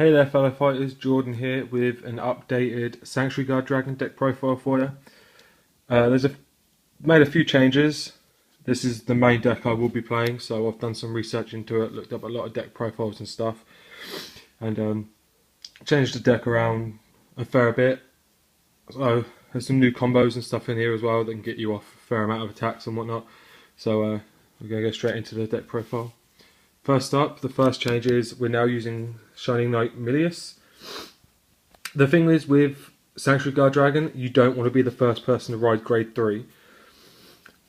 Hey there fellow fighters, Jordan here with an updated Sanctuary Guard Dragon deck profile for you. Made a few changes. This is the main deck I will be playing, so I've done some research into it, looked up a lot of deck profiles and stuff, and changed the deck around a fair bit. So there's some new combos and stuff in here as well that can get you off a fair amount of attacks and whatnot. So we're going to go straight into the deck profile. First up, the first change is we're now using Shining Knight Milius. The thing is with Sanctuary Guard Dragon, you don't want to be the first person to ride grade 3.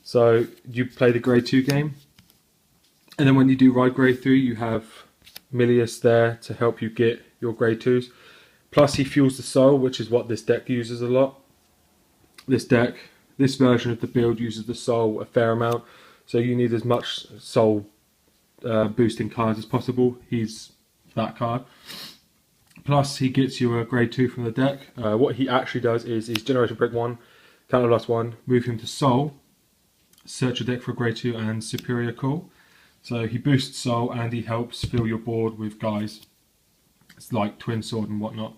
So you play the grade 2 game, and then when you do ride grade 3, you have Milius there to help you get your grade 2s. Plus he fuels the soul, which is what this deck uses a lot. This version of the build uses the soul a fair amount, so you need as much soul boosting cards as possible. He's that card. Plus he gets you a grade 2 from the deck. What he actually does is Generation Brick 1, counter plus 1, move him to soul, search your deck for a grade 2 and superior call. So he boosts soul and he helps fill your board with guys. It's like Twin Sword and whatnot,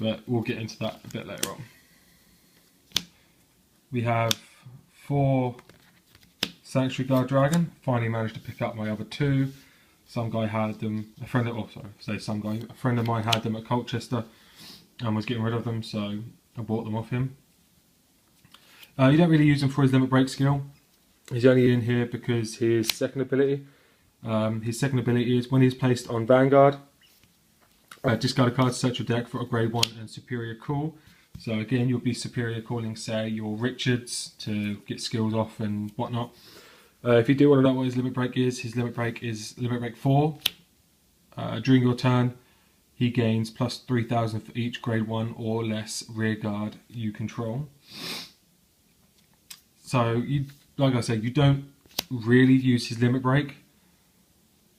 but we'll get into that a bit later on. We have 4 Sanctuary Guard Dragon. Finally managed to pick up my other 2. Some guy had them, a friend of mine had them at Colchester and was getting rid of them, so I bought them off him. You don't really use him for his limit break skill. He's only in here because his second ability is when he's placed on Vanguard, discard a card to search your deck for a grade 1 and superior call. So again, you'll be superior calling, say, your Richards to get skills off and whatnot. If you do want to know what his limit break is, limit break 4. During your turn, he gains plus 3,000 for each grade 1 or less rear guard you control. So, like I said, you don't really use his limit break,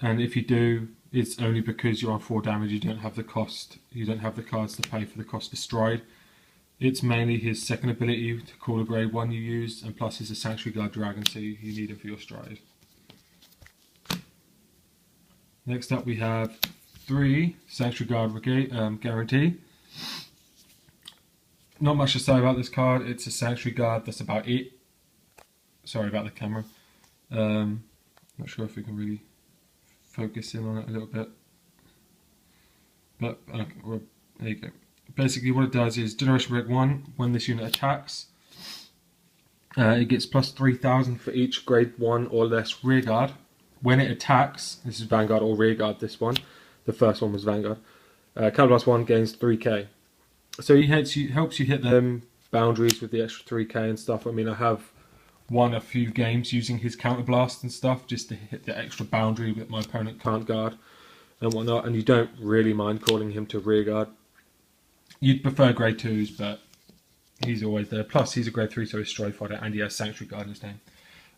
and if you do, it's only because you're on 4 damage. You don't have the cost. You don't have the cards to pay for the cost of stride. It's mainly his second ability to call a grade 1 you use, and plus he's a Sanctuary Guard Dragon, so you need him for your stride. Next up we have 3 Sanctuary Guard Guarantee. Not much to say about this card. It's a Sanctuary Guard, that's about it. Sorry about the camera. Not sure if we can really focus in on it a little bit. But well, there you go. Basically what it does is Generation Brick 1, when this unit attacks, it gets plus 3,000 for each grade 1 or less rear guard. When it attacks, this is Vanguard or rear guard, this one. The first one was Vanguard. Counter plus 1 gains 3k. So he helps you hit them boundaries with the extra 3k and stuff. I mean, I have won a few games using his counter blast and stuff just to hit the extra boundary that my opponent can't guard and whatnot. And you don't really mind calling him to rear guard. You'd prefer grade 2s, but he's always there. Plus, he's a grade 3, so he's stride fighter, and he has Sanctuary Guard in his name.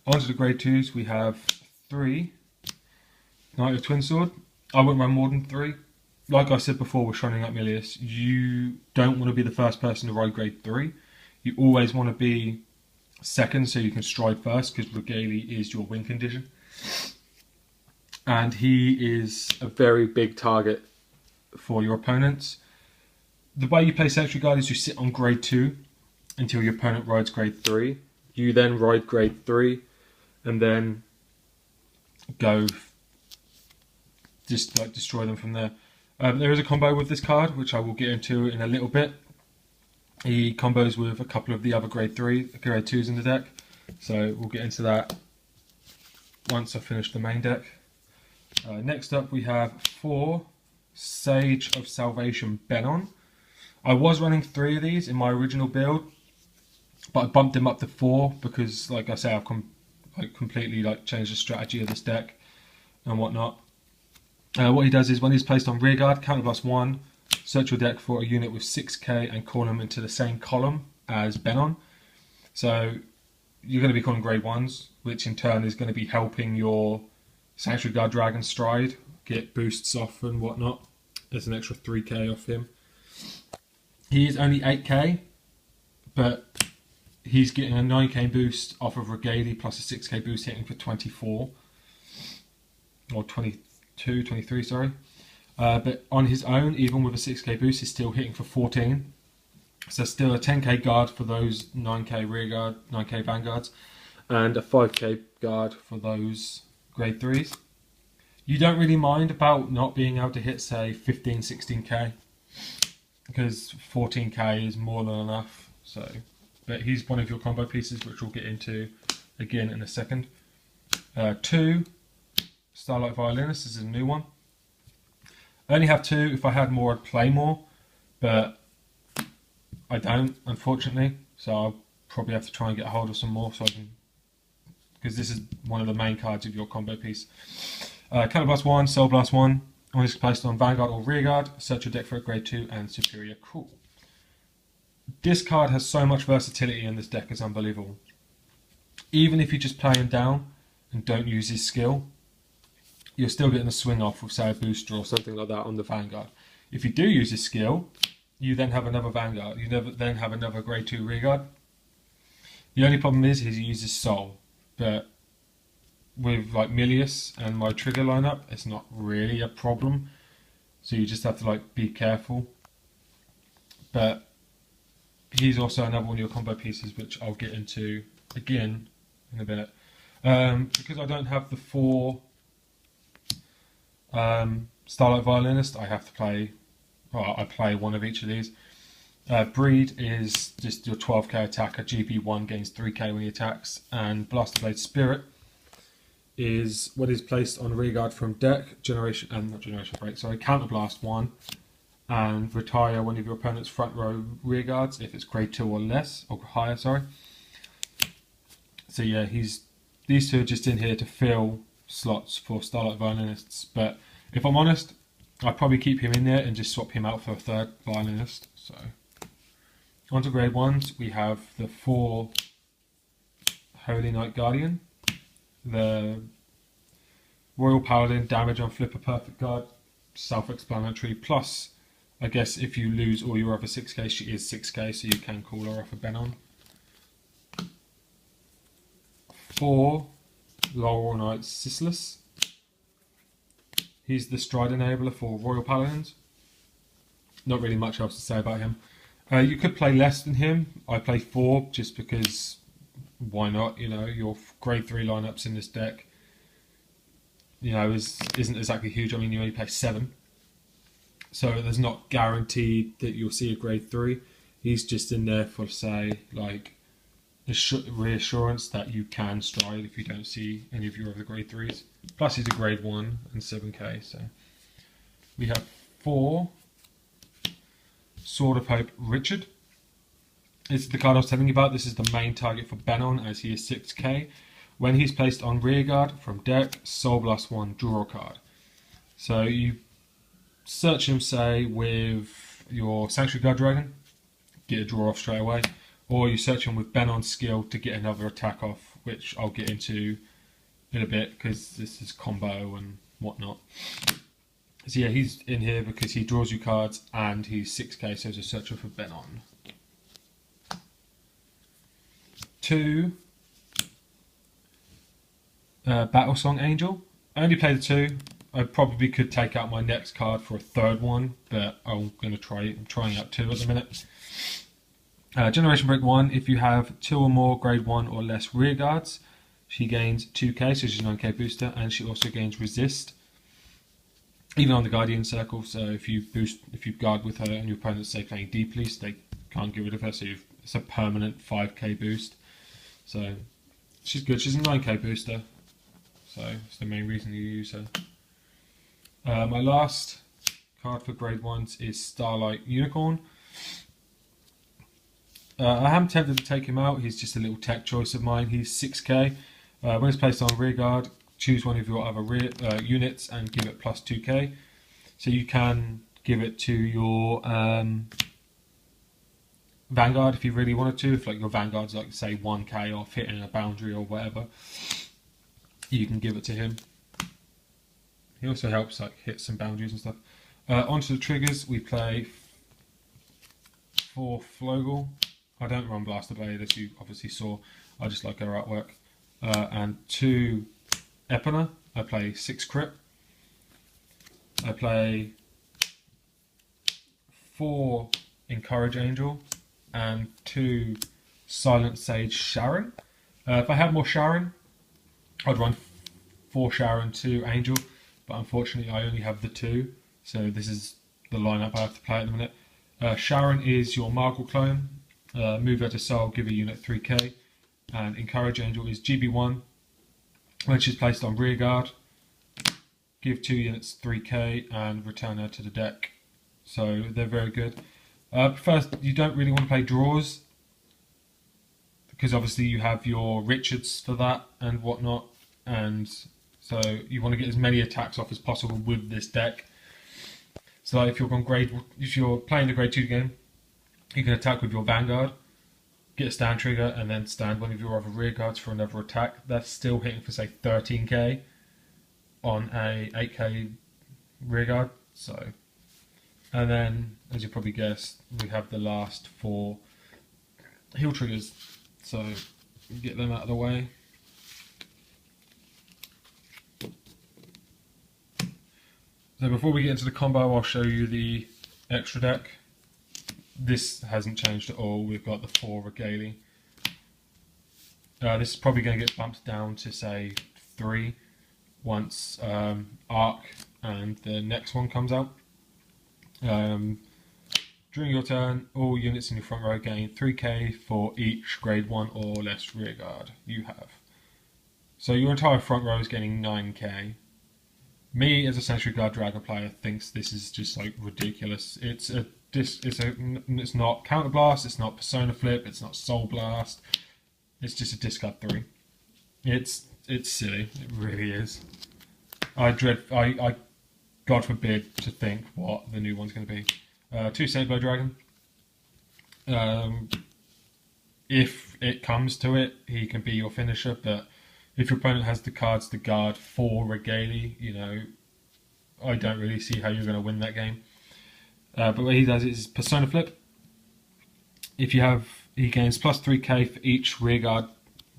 On to the grade 2s, we have 3 Knight of Twin Sword. I wouldn't run more than 3. Like I said before with Shining Knight Milius, you don't want to be the first person to ride grade 3. You always want to be second, so you can stride first, because Regalia is your win condition. And he is a very big target for your opponents. The way you play Sanctuary Guard is you sit on grade 2 until your opponent rides grade 3. You then ride grade 3 and then go just like destroy them from there. There is a combo with this card, which I will get into in a little bit. He combos with a couple of the other grade 2s in the deck. So we'll get into that once I finish the main deck. Next up we have 4 Sage of Salvation Benon. I was running 3 of these in my original build, but I bumped him up to 4 because, like I say, I've completely changed the strategy of this deck and whatnot. What he does is when he's placed on rearguard, counter plus 1, search your deck for a unit with 6k and call them into the same column as Benon. So you're going to be calling grade 1s, which in turn is going to be helping your Sanctuary Guard Dragon stride, get boosts off and whatnot. There's an extra 3k off him. He is only 8k, but he's getting a 9k boost off of Regalia plus a 6k boost hitting for 24. Or 22, 23, sorry. but on his own, even with a 6k boost, he's still hitting for 14. So still a 10k guard for those 9k rear guard, 9k vanguards, and a 5k guard for those grade 3s. You don't really mind about not being able to hit, say, 15, 16k, because 14k is more than enough. So, but he's one of your combo pieces, which we'll get into again in a second. 2, Starlight Violinist. This is a new one. I only have 2. If I had more, I'd play more, but I don't, unfortunately. So I'll probably have to try and get a hold of some more, so I can, because this is one of the main cards of your combo piece. Counter Blast 1, Soul Blast 1. When it's placed on Vanguard or Rearguard, search your deck for a grade 2 and superior. Cool. This card has so much versatility in this deck, it's unbelievable. Even if you just play him down and don't use his skill, you're still getting a swing off with, say, a booster or something like that on the Vanguard. If you do use his skill, you then have another Vanguard. You then have another grade 2 Rearguard. The only problem is he uses Soul, but with like Milius and my trigger lineup, it's not really a problem. So you just have to like be careful. But he's also another one of your combo pieces, which I'll get into again in a minute. Because I don't have the 4 Starlight Violinist, I have to play. Well, I play one of each of these. Breed is just your 12k attacker. GB1 gains 3k when he attacks, and Blaster Blade Spirit is what is placed on rearguard from deck, counterblast 1, and retire one of your opponent's front row rearguards if it's grade 2 or less, or higher, sorry. So yeah, these 2 are just in here to fill slots for Starlight Violinists, but if I'm honest, I'd probably keep him in there and just swap him out for a 3rd violinist. So on to grade 1s, we have the 4 Holy Knight Guardian, the Royal Paladin, damage on flip a perfect card, self-explanatory, plus I guess if you lose all your other 6k, she is 6k, so you can call her off a Benon. 4 Laurel Knight Sisyphus. He's the stride enabler for Royal Paladins. Not really much else to say about him. You could play less than him. I play 4 just because why not? You know, your grade 3 lineups in this deck, you know, isn't exactly huge. I mean, you only play 7, so there's not guaranteed that you'll see a grade 3. He's just in there for, say, like reassurance that you can stride if you don't see any of your other grade 3s. Plus, he's a grade 1 and 7k. So we have 4 Sword of Hope Richard. This is the card I was telling you about. This is the main target for Benon, as he is 6k. When he's placed on rearguard from deck, Soul Blast 1, draw a card. So you search him, say, with your Sanctuary Guard Dragon, get a draw off straight away. Or you search him with Benon's skill to get another attack off, which I'll get into in a bit, because this is combo and whatnot. So yeah, he's in here because he draws you cards and he's 6k, so he's a searcher for Benon. 2 Battle Song Angel. I only played the 2. I probably could take out my next card for a 3rd one, but I'm trying out 2 at the minute. Generation Break 1, if you have 2 or more grade 1 or less rear guards, she gains 2k, so she's a 9k booster, and she also gains resist, even on the Guardian Circle. So if you guard with her and your opponent's, say, playing deeply, so they can't get rid of her, so it's a permanent 5k boost. So she's good. She's a 9k booster, so it's the main reason you use her. My last card for grade 1s is Starlight Unicorn. I am tempted to take him out. He's just a little tech choice of mine. He's 6k. When it's placed on rearguard, choose one of your other units and give it plus 2k. So you can give it to your Vanguard if you really wanted to. If like your Vanguard's like, say, 1k off hitting a boundary or whatever, you can give it to him. He also helps like hit some boundaries and stuff. Onto the triggers, we play 4 Flogel. I don't run Blaster Blade, as you obviously saw. I just like her artwork. And 2 Epona. I play 6 Crit. I play 4 Encourage Angel and 2 Silent Sage Sharon. If I had more Sharon, I'd run 4 Sharon, 2 Angel, but unfortunately I only have the 2, so this is the lineup I have to play at the minute. Sharon is your Margle clone. Move her to Soul, give a unit 3k, and Encourage Angel is GB1. When she's placed on rearguard, give 2 units 3k and return her to the deck. So they're very good. First, you don't really want to play draws, because obviously you have your Richards for that and whatnot, and so you want to get as many attacks off as possible with this deck. So if you're playing the grade 2 game, you can attack with your Vanguard, get a stand trigger, and then stand one of your other rear guards for another attack. That's still hitting for say 13k on a 8k rear guard. So, and then as you probably guessed, we have the last 4 heal triggers. So get them out of the way. So before we get into the combo, I'll show you the extra deck. This hasn't changed at all. We've got the 4 Regalia. This is probably going to get bumped down to say 3 once Arc and the next one comes out. During your turn, all units in your front row gain 3k for each grade 1 or less rear guard you have. So your entire front row is getting 9k. Me, as a Century Guard Dragon player, thinks this is just like ridiculous. It's not Counterblast, it's not Persona Flip, it's not Soul Blast. It's just a discard 3. It's silly. It really is. I God forbid to think what the new one's going to be. 2 Saintbow Dragon. If it comes to it, he can be your finisher, but if your opponent has the cards to guard 4 Regalia, you know, I don't really see how you're going to win that game. But what he does is Persona Flip. If you have, he gains plus 3k for each rearguard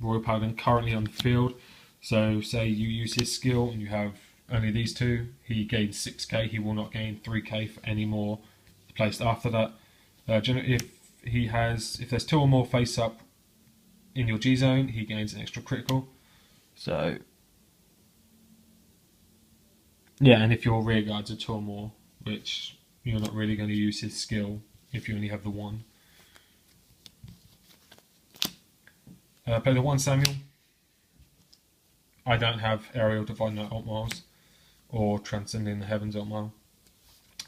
Royal Paladin currently on the field. So say you use his skill and you have only these 2, he gains 6k. He will not gain 3k for any more placed after that. If there's 2 or more face up in your G zone, he gains an extra critical. So yeah, and if your rear guards are 2 or more, which you're not really going to use his skill if you only have the 1. Play the 1 Samuel. I don't have Aerial Divine Knight Altmiles or Transcending the Heavens Altmile,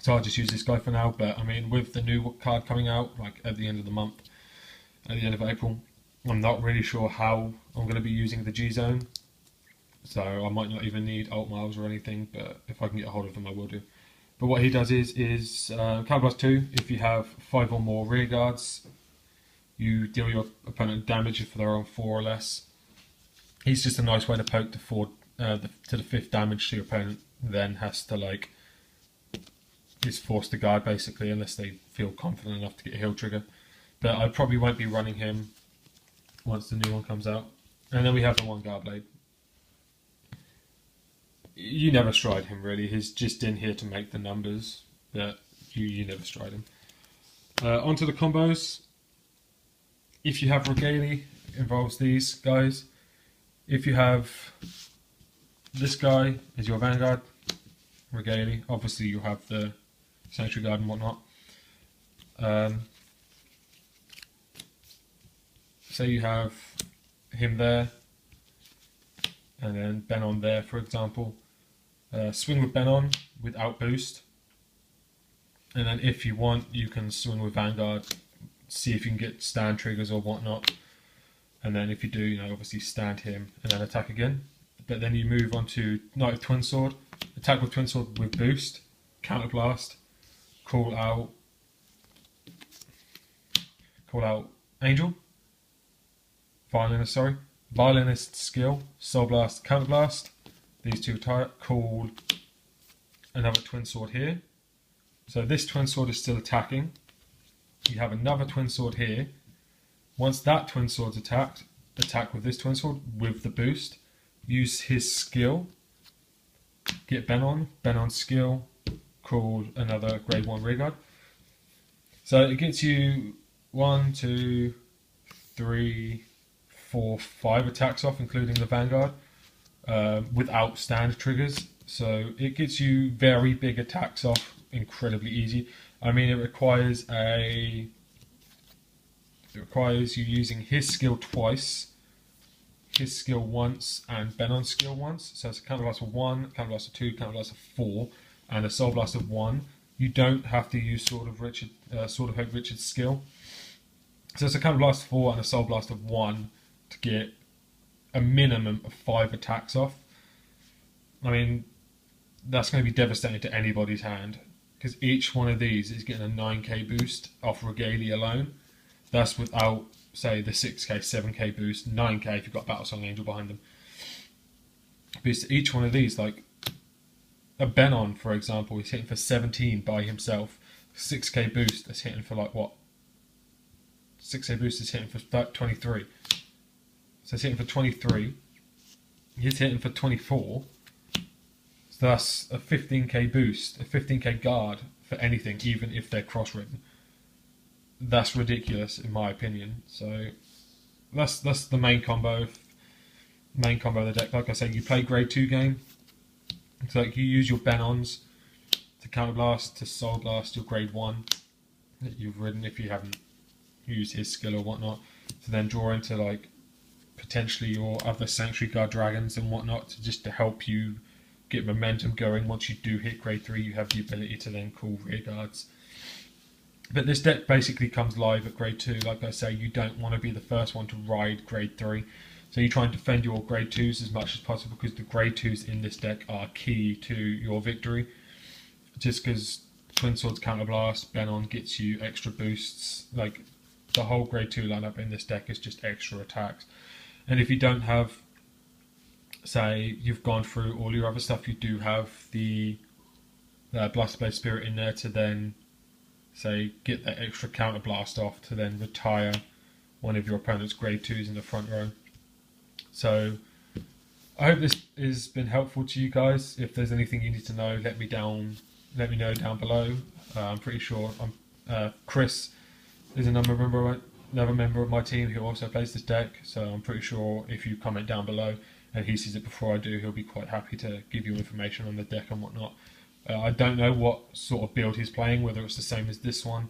so I'll just use this guy for now. But I mean, with the new card coming out, like at the end of the month, at the end of April, I'm not really sure how I'm going to be using the G zone. So I might not even need Altmiles or anything, but if I can get a hold of them, I will do. But what he does is Counterblast 2, if you have 5 or more rear guards, you deal your opponent damage if they're on 4 or less. He's just a nice way to poke to the 5th damage, so your opponent then has to is forced to guard basically, unless they feel confident enough to get a heal trigger. But I probably won't be running him once the new one comes out. And then we have the 1 Guardblade. You never stride him really. He's just in here to make the numbers, but you never stride him. Onto the combos. If you have Regalia, it involves these guys. If you have this guy as your Vanguard, Regalia, obviously you have the Sentry Guard and whatnot. Say you have him there, and then Benon there, for example. Swing with Benon without boost, and then if you want, you can swing with Vanguard, see if you can get stand triggers or whatnot, and then if you do, obviously stand him and then attack again. But then you move on to Knight of Twin Sword, attack with Twin Sword with boost, Counterblast, call out Angel, Violinist skill, Soul Blast, Counterblast. These 2 call another Twin Sword here. So this Twin Sword is still attacking. You have another Twin Sword here. Once that Twin Sword's attacked, attack with this Twin Sword with the boost. Use his skill. Get Benon's skill. Call another grade 1 rearguard. So it gets you 1, 2, 3, 4, 5 attacks off, including the Vanguard, without stand triggers. So it gets you very big attacks off incredibly easy. I mean, it requires you using his skill twice, his skill once, and Benon's skill once. So it's a counter blast of 1, counter blast of 2, counter blast of 4, and a soul blast of 1. You don't have to use Sword of Hope Richard's skill. So it's a counter blast of 4 and a soul blast of 1 to get a minimum of 5 attacks off. I mean, that's going to be devastating to anybody's hand, because each one of these is getting a 9k boost off Regalia alone. That's without, say, the 6k, 7k boost, 9k if you've got Battle Song Angel behind them. Because each one of these, like a Benon, for example, is hitting for 17 by himself. 6k boost is hitting for like what? 6k boost is hitting for 23. So it's hitting for 23. He's hitting for 24. So that's a 15k boost, a 15k guard for anything, even if they're cross-written. That's ridiculous in my opinion. So that's the main combo of the deck. Like I said, you play grade 2 game. So like you use your Benons to counterblast, to soul blast your grade 1 that you've ridden if you haven't used his skill or whatnot, to then draw into like potentially your other Sanctuary Guard dragons and whatnot, to help you get momentum going. Once you do hit grade 3, you have the ability to then call rear guards. But this deck basically comes live at grade 2. Like I say, you don't want to be the first one to ride grade 3. So you try and defend your grade 2s as much as possible, because the grade 2s in this deck are key to your victory. Just because Twin Swords Counterblast, Benon gets you extra boosts. Like, the whole grade 2 lineup in this deck is just extra attacks. And if you don't have, say, you've gone through all your other stuff, you do have the Blasterblade Spirit in there to then, say, get that extra counterblast off to then retire one of your opponent's grade 2s in the front row. So I hope this has been helpful to you guys. If there's anything you need to know, let me know down below. I'm pretty sure Chris is another member of my team who also plays this deck, so I'm pretty sure if you comment down below and he sees it before I do, he'll be quite happy to give you information on the deck and whatnot. I don't know what sort of build he's playing, whether it's the same as this one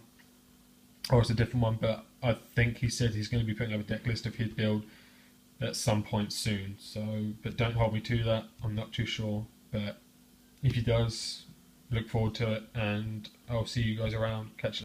or it's a different one, but I think he said he's going to be putting up a deck list of his build at some point soon. So, but don't hold me to that, I'm not too sure, but if he does, look forward to it, and I'll see you guys around. Catch you.